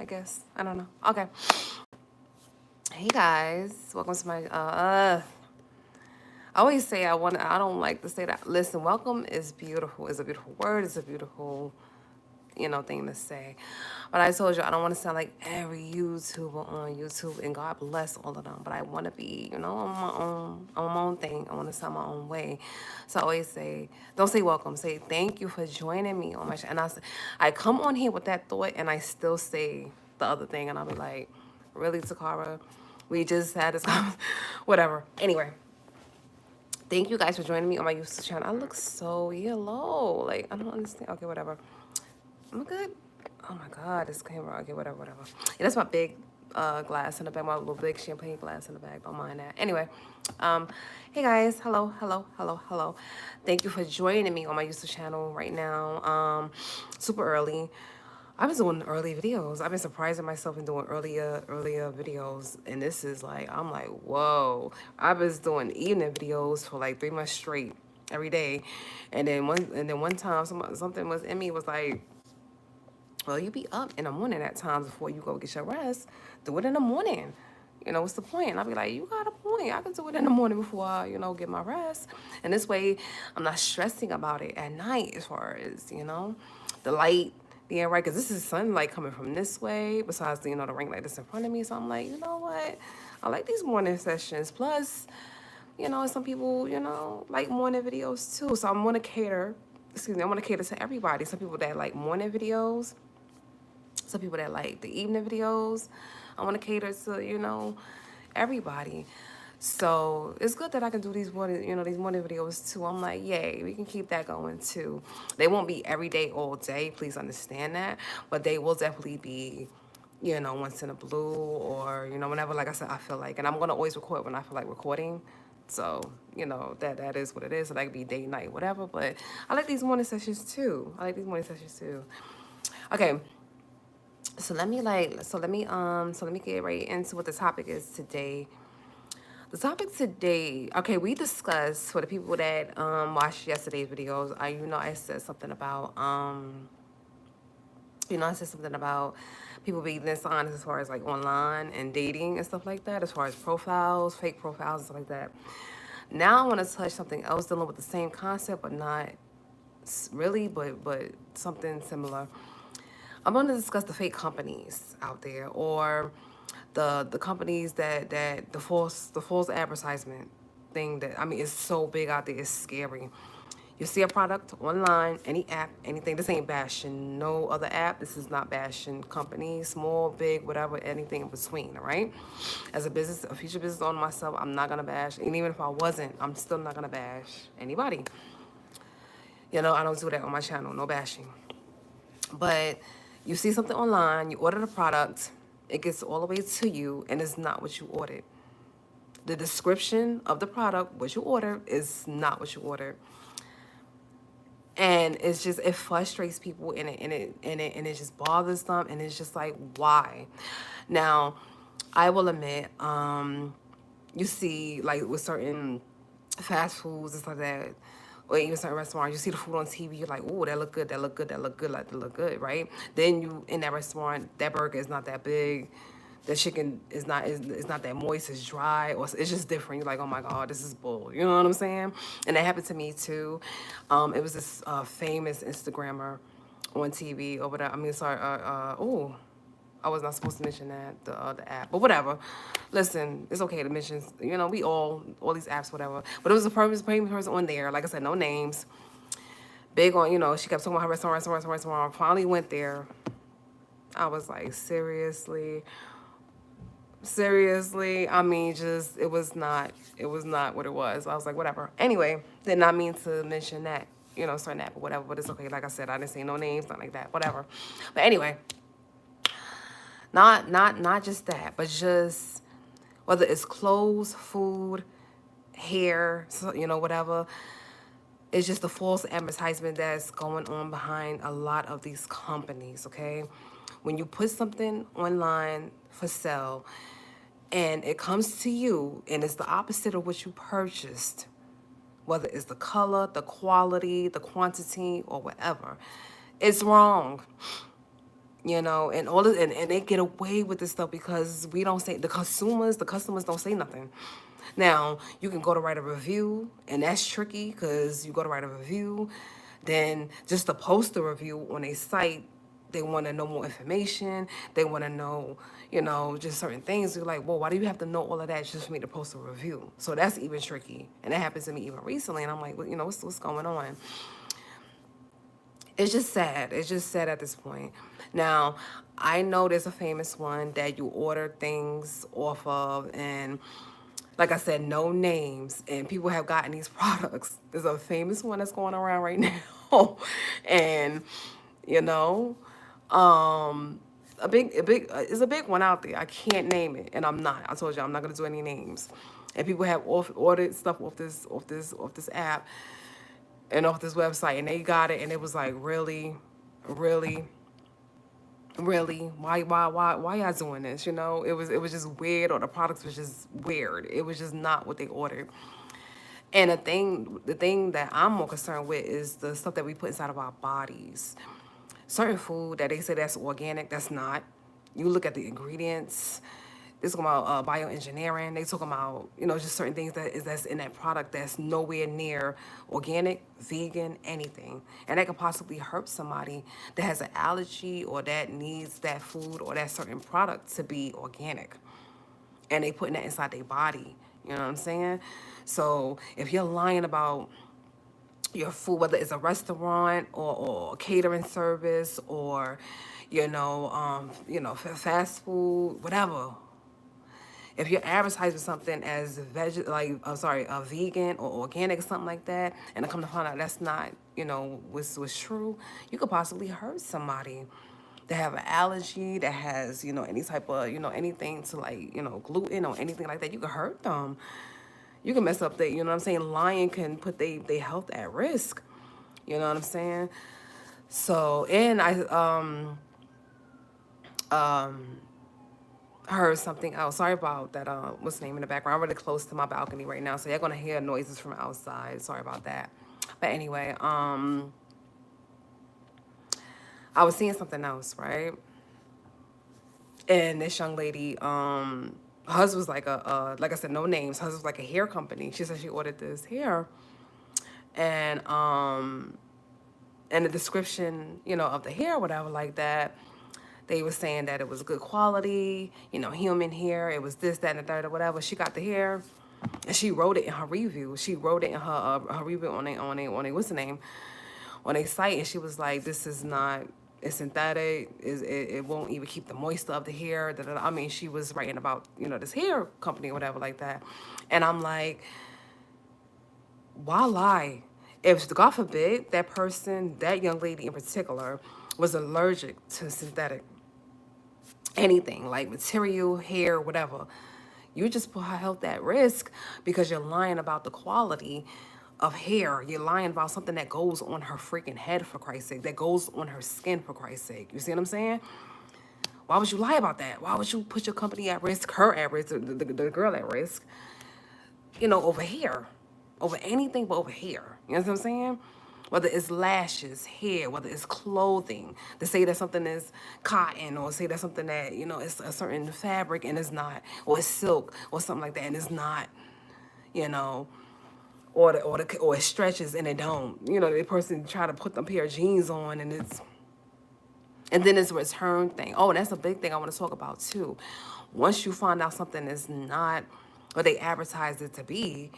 guess. I don't know. Okay. Hey guys, welcome to my I always say I don't like to say that. Listen, welcome is beautiful. It's a beautiful word. It's a beautiful, thing to say. But I told you I don't want to sound like every YouTuber on YouTube, and God bless all of them. But I want to be, on my own thing. I want to sound my own way. So I always say, don't say welcome. Say thank you for joining me on my channel. And I come on here with that thought, and I still say the other thing, and I'll be like, really, Toccara? We just had this, whatever. Anyway. Thank you guys for joining me on my YouTube channel. I look so yellow. Like, I don't understand. Okay, whatever. I'm good. Oh my God, this camera. Okay, whatever. Yeah, that's my big glass in the back, my little big champagne glass in the back. Don't mind that. Anyway, hey guys. Hello. Thank you for joining me on my YouTube channel right now. Super early. I've been doing early videos. I've been surprising myself in doing earlier videos. And this is like, I'm like, whoa. I was doing evening videos for like 3 months straight every day. And then one time something was in me was like, well, you be up in the morning at times before you go get your rest. Do it in the morning. What's the point? And I'll be like, you got a point. I can do it in the morning before I, get my rest. And this way, I'm not stressing about it at night as far as, the light being right. Because this is sunlight coming from this way, besides, the ring light that's in front of me. So I'm like, you know what? I like these morning sessions. Plus, some people, like morning videos too. So I'm going to cater, I want to cater to everybody. Some people that like morning videos. Some people that like the evening videos. I want to cater to, everybody. So it's good that I can do these morning videos too. I'm like, yay, we can keep that going too. They won't be every day, all day. Please understand that. But they will definitely be, once in a blue or, whenever, like I said, I feel like. And I'm going to always record when I feel like recording. So, that is what it is. So that could be day, night, whatever. But I like these morning sessions too. Okay. So let me get right into what the topic is today. The topic today, okay, we discussed for the people that watched yesterday's videos. I said something about people being dishonest as far as like online and dating and stuff like that, as far as profiles, fake profiles and stuff like that. Now I want to touch something else dealing with the same concept, but not really, but something similar. I'm going to discuss the fake companies out there, or the companies that the false advertisement thing that, I mean, it's so big out there. It's scary. You see a product online, any app, anything. This ain't bashing no other app. This is not bashing companies, small, big, whatever, anything in between. All right. As a future business owner myself, I'm not gonna bash. And even if I wasn't, I'm still not gonna bash anybody. I don't do that on my channel. No bashing. But you see something online, you order the product, it gets all the way to you, and it's not what you ordered. The description of the product, what you ordered, is not what you ordered. And it's just, it frustrates people, and it just bothers them, and it's just like, why? Now, I will admit, you see, like with certain fast foods and stuff like that, or even certain restaurants, you see the food on TV, you're like, oh, that look good, like that look good, right? Then you in that restaurant, that burger is not that big, the chicken is not that moist, it's dry, or it's just different. You're like, oh my God, this is bull. You know what I'm saying? And that happened to me too. It was this famous Instagrammer on TV over there. I mean, sorry, I was not supposed to mention that, the app, but whatever. Listen, it's okay to mention, we all these apps, whatever. But it was a famous person on there. Like I said, no names. Big on, she kept talking about her restaurant. Finally went there. I was like, seriously. I mean, just, it was not what it was. I was like, whatever. Anyway, did not mean to mention that, certain app or whatever, but it's okay. Like I said, I didn't say no names, not like that, whatever. But anyway, not just that, but just whether it's clothes, food, hair, so, whatever. It's just the false advertisement that's going on behind a lot of these companies, okay? When you put something online for sale and it comes to you and it's the opposite of what you purchased, whether it's the color, the quality, the quantity, or whatever, it's wrong. you know, and all of, and they get away with this stuff because we don't say, the customers don't say nothing. Now, you can go to write a review, and that's tricky because you go to write a review, then just to post the review on a site, they want to know more information. They want to know, you know, just certain things. You're like, well, why do you have to know all of that just for me to post a review? So that's even tricky. And that happens to me even recently. And I'm like, well, you know, what's going on? It's just sad. It's just sad at this point. Now, I know there's a famous one that you order things off of, and like I said, no names, and people have gotten these products. There's a famous one that's going around right now, and you know, it's a big one out there. I can't name it, and I'm not. I told you I'm not gonna do any names. And people have ordered stuff off this app and off this website, and they got it, and it was like, really, really, really, why y'all doing this? You know, it was just weird, or the products was just weird. It was just not what they ordered. And the thing that I'm more concerned with is the stuff that we put inside of our bodies. Certain food that they say that's organic, that's not. You look at the ingredients. They talking about bioengineering. They talking about, you know, just certain things that's in that product that's nowhere near organic, vegan, anything, and that could possibly hurt somebody that has an allergy or that needs that food or that certain product to be organic, and they putting that inside their body. You know what I'm saying? So if you're lying about your food, whether it's a restaurant or a catering service or, fast food, whatever. If you're advertising something as vegan or organic or something like that, and I come to find out that's not, what's true, you could possibly hurt somebody that have an allergy, that has, any type of, anything to like, gluten or anything like that. You could hurt them. You can mess up you know what I'm saying? Lying can put their health at risk. You know what I'm saying? So, and heard something else. Sorry about that. What's the name in the background? I'm really close to my balcony right now, so you're gonna hear noises from outside. Sorry about that. But anyway, I was seeing something else, right? And this young lady, hers was like like I said, no names. Hers was like a hair company. She said she ordered this hair, and the description, of the hair, whatever, like that. They were saying that it was good quality, human hair. It was this, that, and the third, or whatever. She got the hair, and she wrote it in her review. She wrote it in her review on a what's the name, on a site, and she was like, "This is not. It's synthetic. It won't even keep the moisture of the hair." Da, da, da. I mean, she was writing about this hair company or whatever like that, and I'm like, why lie? If God forbid that person, that young lady in particular, was allergic to synthetic anything like material, hair, whatever, you just put her health at risk because you're lying about the quality of hair. You're lying about something that goes on her freaking head, for Christ's sake, that goes on her skin, for Christ's sake. You see what I'm saying? Why would you lie about that? Why would you put your company at risk, her at risk, the girl at risk, over hair, over anything but over hair? You know what I'm saying? Whether it's lashes, hair, whether it's clothing, to say that something is cotton, or say that something that, it's a certain fabric and it's not, or it's silk or something like that and it's not, or it stretches and it don't. The person try to put them pair of jeans on and then it's a return thing. Oh, and that's a big thing I want to talk about too. Once you find out something is not what they advertise it to be,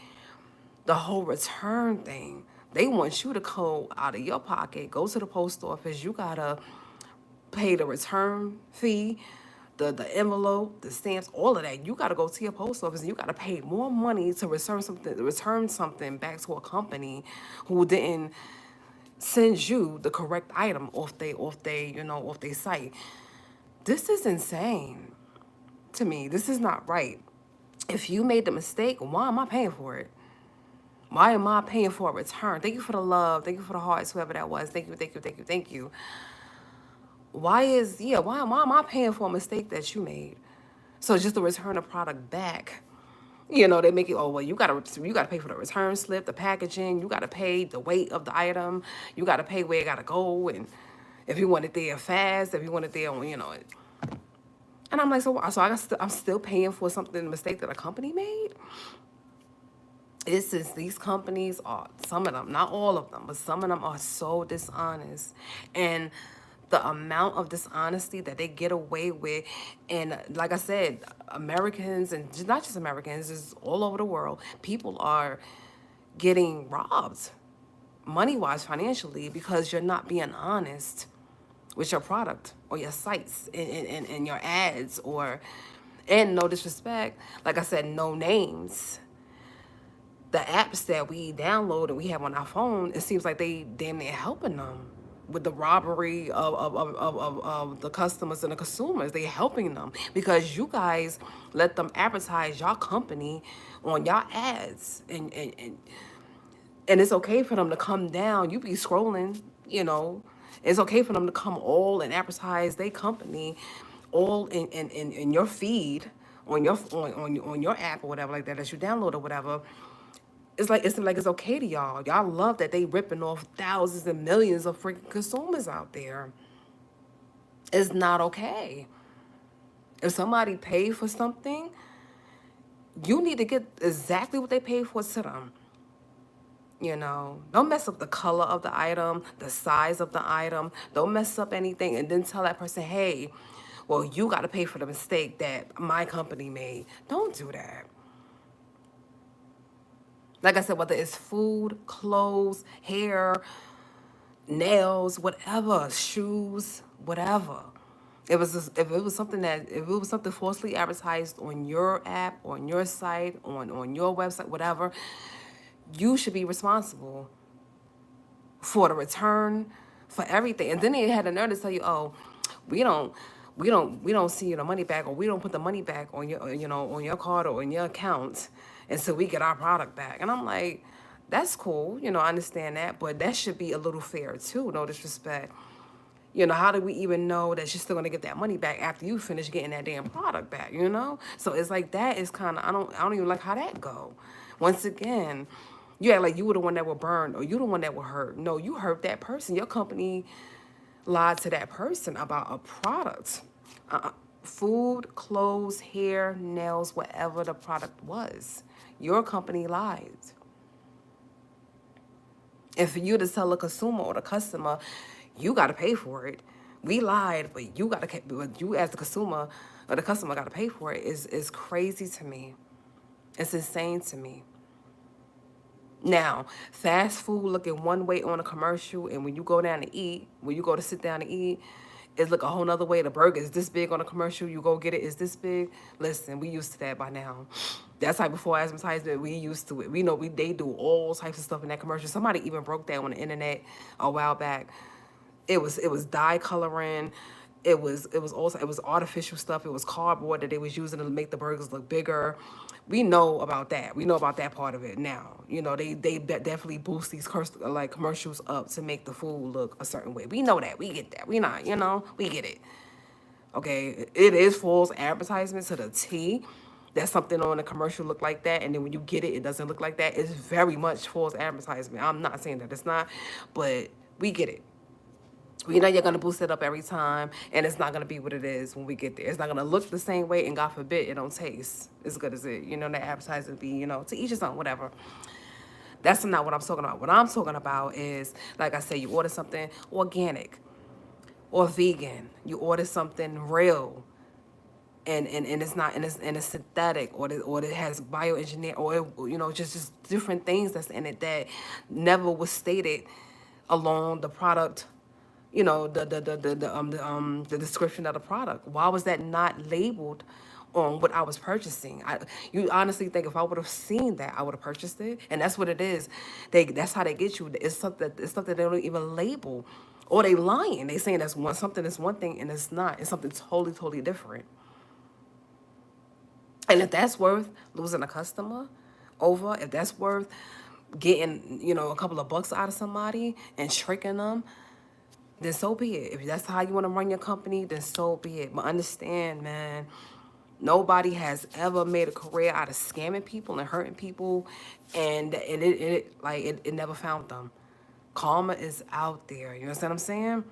the whole return thing, they want you to go out of your pocket, go to the post office. You gotta pay the return fee, the envelope, the stamps, all of that. You gotta go to your post office and you gotta pay more money to return something back to a company who didn't send you the correct item off they site. This is insane to me. This is not right. If you made the mistake, why am I paying for it? Why am I paying for a return? Thank you for the love. Thank you for the hearts, whoever that was. Thank you, thank you, thank you, thank you. Why am I paying for a mistake that you made? So just to return the product back, they make it, oh, well, you gotta pay for the return slip, the packaging, you gotta pay the weight of the item, you gotta pay where it gotta go, and If you want it there fast, if you want it there, And I'm like, I'm still paying for something, a mistake that a company made? It's just these companies are, some of them, not all of them, but some of them are so dishonest. And the amount of dishonesty that they get away with, and like I said, Americans, and not just Americans, is all over the world, people are getting robbed money-wise, financially, because you're not being honest with your product or your sites and your ads, or, and no disrespect, like I said, no names. The apps that we download and we have on our phone, it seems like they damn near helping them with the robbery of the customers and the consumers. They helping them because you guys let them advertise your company on your ads, and it's okay for them to come down. You be scrolling, it's okay for them to come all and advertise their company all in your feed on your app or whatever like that you download or whatever. It's okay to y'all. Y'all love that they ripping off thousands and millions of freaking consumers out there. It's not okay. If somebody paid for something, you need to get exactly what they paid for to them. Don't mess up the color of the item, the size of the item. Don't mess up anything and then tell that person, hey, well, you got to pay for the mistake that my company made. Don't do that. Like I said, whether it's food, clothes, hair, nails, whatever, shoes, whatever. If it was something falsely advertised on your app, on your site, on your website, whatever, you should be responsible for the return, for everything. And then they had the nerve to tell you, oh, we don't we don't see the money back, or we don't put the money back on your on your card or in your account until we get our product back. And I'm like, that's cool, I understand that, but that should be a little fair too, no disrespect. How do we even know that you're still gonna get that money back after you finish getting that damn product back? So it's like, that is kind of, I don't even like how that go. Once again, you act like you were the one that were burned, or you the one that were hurt. No, you hurt that person. Your company lied to that person about a product. Food, clothes, hair, nails, whatever the product was. Your company lied. And for you to tell a consumer or the customer, you got to pay for it. We lied, but you as the consumer or the customer got to pay for it is crazy to me. It's insane to me. Now, fast food looking one way on a commercial, and when you go down to eat, when you go to sit down to eat, it look a whole nother way. The burger is this big on a commercial. You go get it, it's this big. Listen, we used to that by now. That's like before advertisement, we used to it. We know they do all types of stuff in that commercial. Somebody even broke that on the internet a while back. It was dye coloring. It was artificial stuff. It was cardboard that they was using to make the burgers look bigger. We know about that. We know about that part of it now. They definitely boost these commercials up to make the food look a certain way. We know that. We get that. We get it. Okay, it is false advertisement to the T. That something on a commercial look like that, and then when you get it, it doesn't look like that. It's very much false advertisement. I'm not saying that it's not, but we get it. We know you're going to boost it up every time, and it's not going to be what it is when we get there. It's not going to look the same way, and God forbid, it don't taste as good as it. The advertising be, to each his own, whatever. That's not what I'm talking about. What I'm talking about is, like I said, you order something organic or vegan. You order something real, and it's not, and it's synthetic, or it has bioengineered, or just different things that's in it that never was stated along the product, the description of the product. Why was that not labeled on what I was purchasing? You honestly think if I would have seen that, I would have purchased it? And that's what it is. That's how they get you. It's something they don't even label, or they lying. They saying something is one thing and it's not. It's something totally, totally different. And if that's worth losing a customer over, if that's worth getting, a couple of bucks out of somebody and tricking them, then so be it. If that's how you want to run your company, then so be it. But understand, man, nobody has ever made a career out of scamming people and hurting people, and it never found them. Karma is out there. You understand what I'm saying?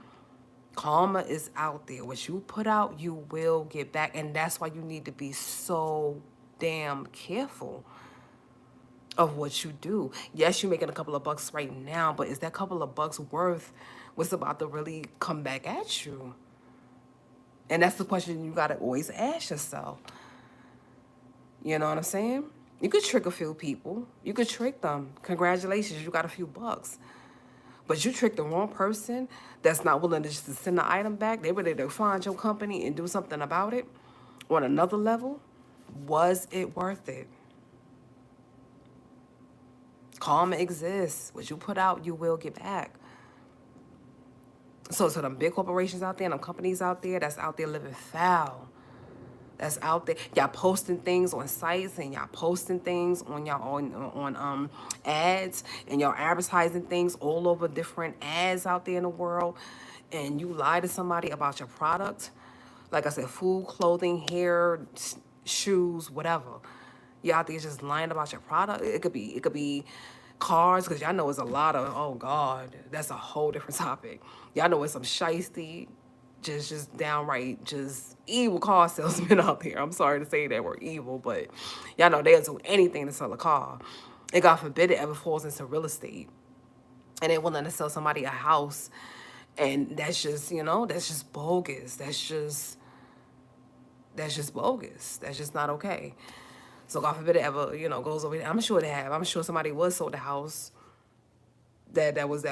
Karma is out there. What you put out, you will get back. And that's why you need to be so damn careful of what you do. Yes, you're making a couple of bucks right now, but is that couple of bucks worth what's about to really come back at you? And that's the question you got to always ask yourself. You know what I'm saying? You could trick a few people. You could trick them. Congratulations, you got a few bucks. But you tricked the wrong person that's not willing to just send the item back. They ready to find your company and do something about it on another level. Was it worth it? Karma exists. What you put out, you will get back. So them big corporations out there, them companies out there that's out there living foul. That's out there. Y'all posting things on sites and y'all posting things on y'all on ads, and y'all advertising things all over different ads out there in the world, and you lie to somebody about your product. Like I said, food, clothing, hair, shoes, whatever. You out there just lying about your product. It could be cars, because y'all know it's a lot of, oh God, that's a whole different topic. Y'all know it's some shiesty, just downright just evil car salesmen out there. I'm sorry to say that word evil, but y'all know they'll do anything to sell a car. And God forbid it ever falls into real estate. And they willing to sell somebody a house. And that's just, that's just bogus. That's just bogus. That's just not okay. So God forbid it ever, goes over there. I'm sure they have. I'm sure somebody was sold a house that was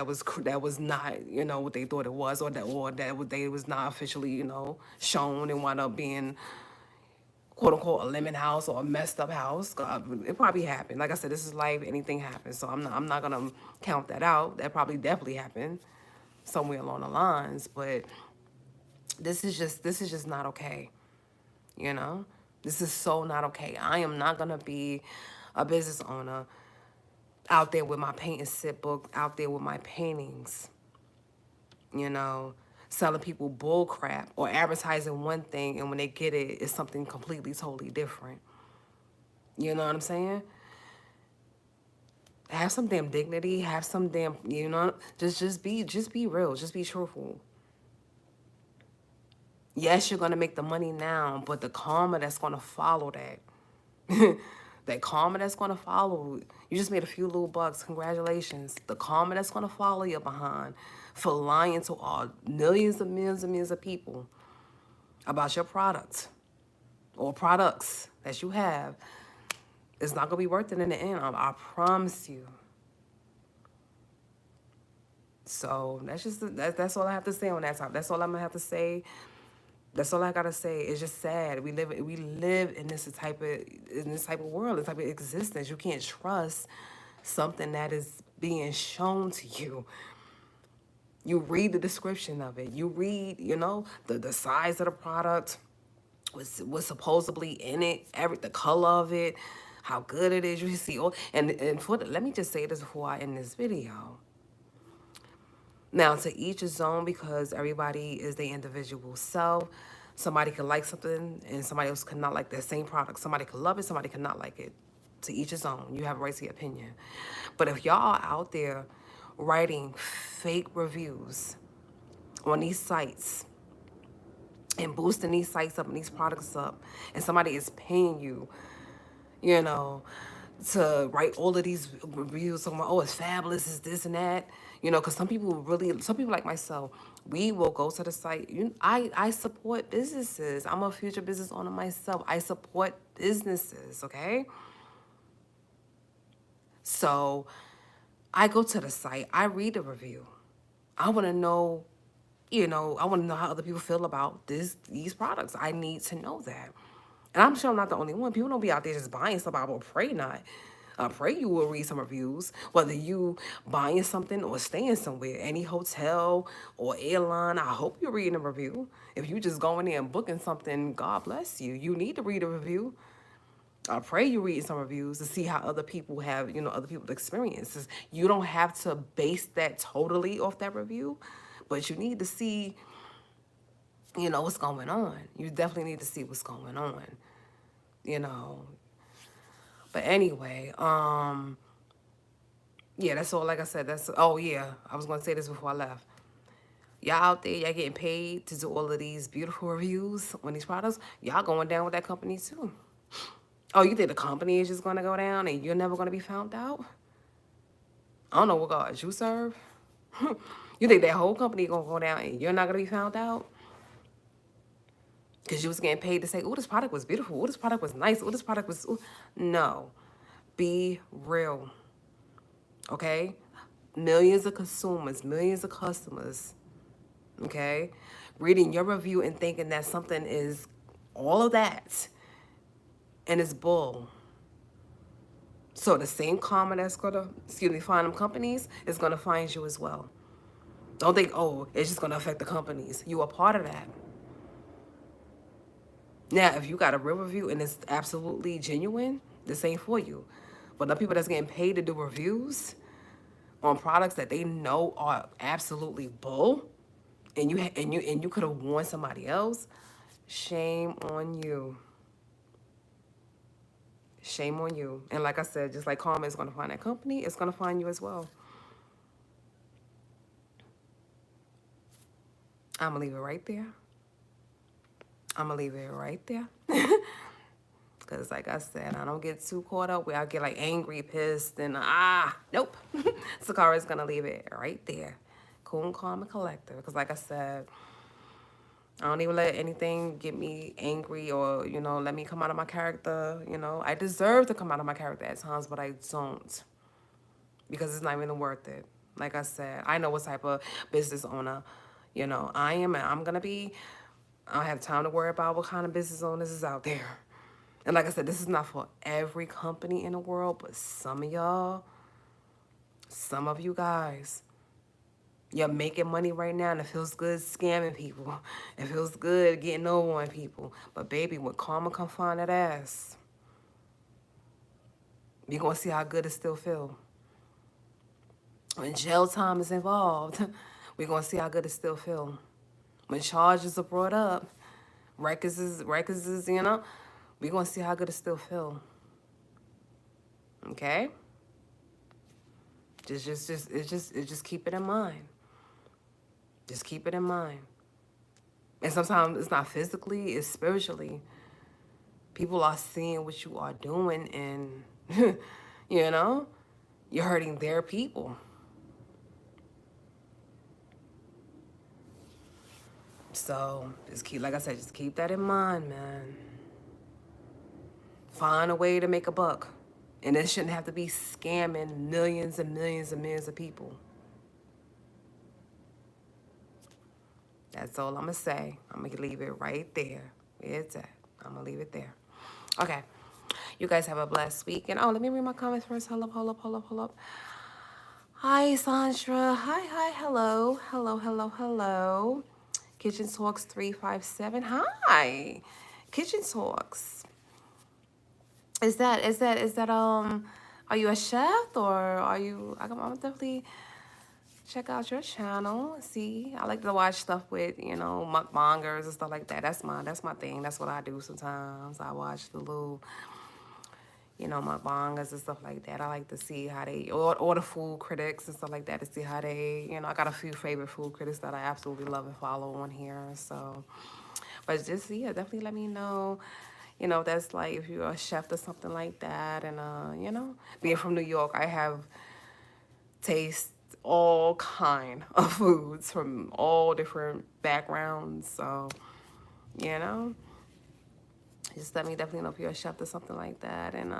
not, what they thought it was, or that they was not officially, shown, and wound up being quote unquote a lemon house or a messed up house. God, it probably happened. Like I said, this is life. Anything happens. So I'm not gonna count that out. That probably definitely happened somewhere along the lines. But this is just not okay. This is so not okay. I am not gonna be a business owner out there with my paint and sip book, out there with my paintings, selling people bull crap or advertising one thing, and when they get it, it's something completely, totally different. You know what I'm saying? Have some damn dignity. Have some damn, just be real. Just be truthful. Yes, you're gonna make the money now, but the karma that's gonna follow that. That karma that's going to follow. You just made a few little bucks. Congratulations. The karma that's going to follow you behind for lying to all millions and millions and millions of people about your product or products that you have, it's not going to be worth it in the end. I promise you. So that's all I have to say on that topic. That's all I'm going to have to say. That's all I gotta say. It's just sad. We live in this type of world, this type of existence. You can't trust something that is being shown to you. You read the description of it. You read, the size of the product, what's supposedly in it, the color of it, how good it is. You see, let me just say this before I end this video. Now, to each his own, because everybody is their individual self. Somebody could like something and somebody else could not like that same product. Somebody could love it, somebody could not like it. To each his own. You have a right to your opinion. But if y'all are out there writing fake reviews on these sites and boosting these sites up and these products up, and somebody is paying you, to write all of these reviews, talking about, oh, it's fabulous, it's this and that, because some people like myself, we will go to the site. I support businesses. I'm a future business owner myself. I support businesses, okay? So I go to the site. I read the review. I want to know, I want to know how other people feel about these products. I need to know that. And I'm sure I'm not the only one. People don't be out there just buying stuff. I will pray not. I pray you will read some reviews, whether you buying something or staying somewhere, any hotel or airline. I hope you're reading a review. If you just going there and booking something, God bless you. You need to read a review. I pray you read some reviews to see how other people have, other people's experiences. You don't have to base that totally off that review, but you need to see, what's going on. You definitely need to see what's going on, But anyway, yeah, that's all. Like I said, oh yeah, I was going to say this before I left. Y'all out there, y'all getting paid to do all of these beautiful reviews on these products. Y'all going down with that company too. Oh, you think the company is just going to go down and you're never going to be found out? I don't know what God you serve. You think that whole company going to go down and you're not going to be found out? Because you was getting paid to say, oh, this product was beautiful. Oh, this product was nice. Oh, this product was... Ooh. No. Be real. Okay? Millions of consumers, millions of customers. Okay? Reading your review and thinking that something is all of that and it's bull. So the same karma that's gonna, find them companies is gonna find you as well. Don't think, oh, it's just gonna affect the companies. You are part of that. Now, if you got a real review and it's absolutely genuine, this ain't for you. But the people that's getting paid to do reviews on products that they know are absolutely bull, and you could have warned somebody else, shame on you. Shame on you. And like I said, just like karma is gonna find that company, it's gonna find you as well. I'm gonna leave it right there. I'm gonna leave it right there. Because like I said, I don't get too caught up where I get like angry, pissed, and nope. Toccara is going to leave it right there. Cool and calm and collective. Because like I said, I don't even let anything get me angry or, let me come out of my character. I deserve to come out of my character at times, but I don't. Because it's not even worth it. Like I said, I know what type of business owner, I am, and I'm going to be. I don't have time to worry about what kind of business owners is out there. And like I said, this is not for every company in the world, but some of y'all, some of you guys, you're making money right now and it feels good scamming people. It feels good getting over on people. But baby, when karma come find that ass, you're going to see how good it still feel. When jail time is involved, we're going to see how good it still feel. When charges are brought up, records is, we're going to see how good it still feel. Okay? Just keep it in mind. Just keep it in mind. And sometimes it's not physically, it's spiritually. People are seeing what you are doing and, you're hurting their people. So like I said, just keep that in mind, man. Find a way to make a buck. And it shouldn't have to be scamming millions and millions and millions of people. That's all I'm going to say. I'm going to leave it right there. Where it's at. I'm going to leave it there. Okay. You guys have a blessed week. And let me read my comments first. Hold up. Hi, Sandra. Hi. Hello. Kitchen Talks 357. Hi. Kitchen Talks. Is that are you a chef or are you, I'm definitely check out your channel. See, I like to watch stuff with, mukbangers and stuff like that. That's my thing. That's what I do sometimes. I watch the little, mukbangers and stuff like that. I like to see how they, or the food critics and stuff like that, to see how they, I got a few favorite food critics that I absolutely love and follow on here. So, but just, definitely let me know. That's like if you're a chef or something like that. And, being from New York, I have taste all kind of foods from all different backgrounds. So, just let me definitely know if you're a chef or something like that. And,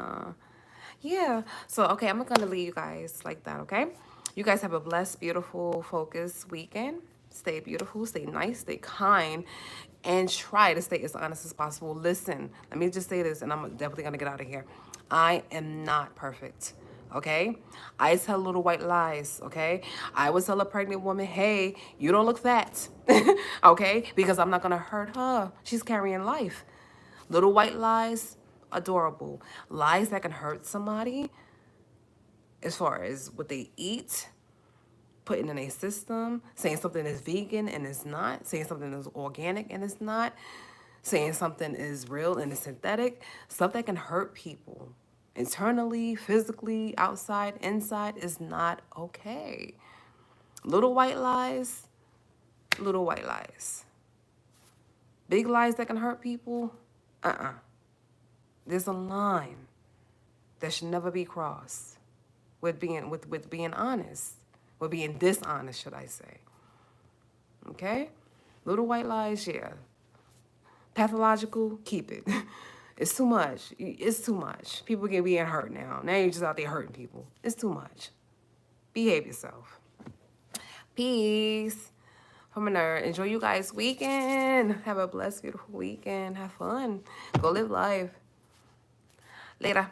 yeah. So, okay, I'm going to leave you guys like that, okay? You guys have a blessed, beautiful, focused weekend. Stay beautiful, stay nice, stay kind, and try to stay as honest as possible. Listen, let me just say this, and I'm definitely going to get out of here. I am not perfect, okay? I tell little white lies, okay? I would tell a pregnant woman, hey, you don't look fat, okay? Because I'm not going to hurt her. She's carrying life. Little white lies, adorable. Lies that can hurt somebody as far as what they eat, putting in a system, saying something is vegan and it's not, saying something is organic and it's not, saying something is real and it's synthetic, stuff that can hurt people internally, physically, outside, inside is not okay. Little white lies, Little white lies. Big lies that can hurt people, there's a line that should never be crossed with being honest, with being dishonest, should I say. Okay? Little white lies, yeah. Pathological, keep it. It's too much. It's too much. People get being hurt now. Now you're just out there hurting people. It's too much. Behave yourself. Peace. From a nerd. Enjoy you guys' weekend. Have a blessed, beautiful weekend. Have fun. Go live life. Later.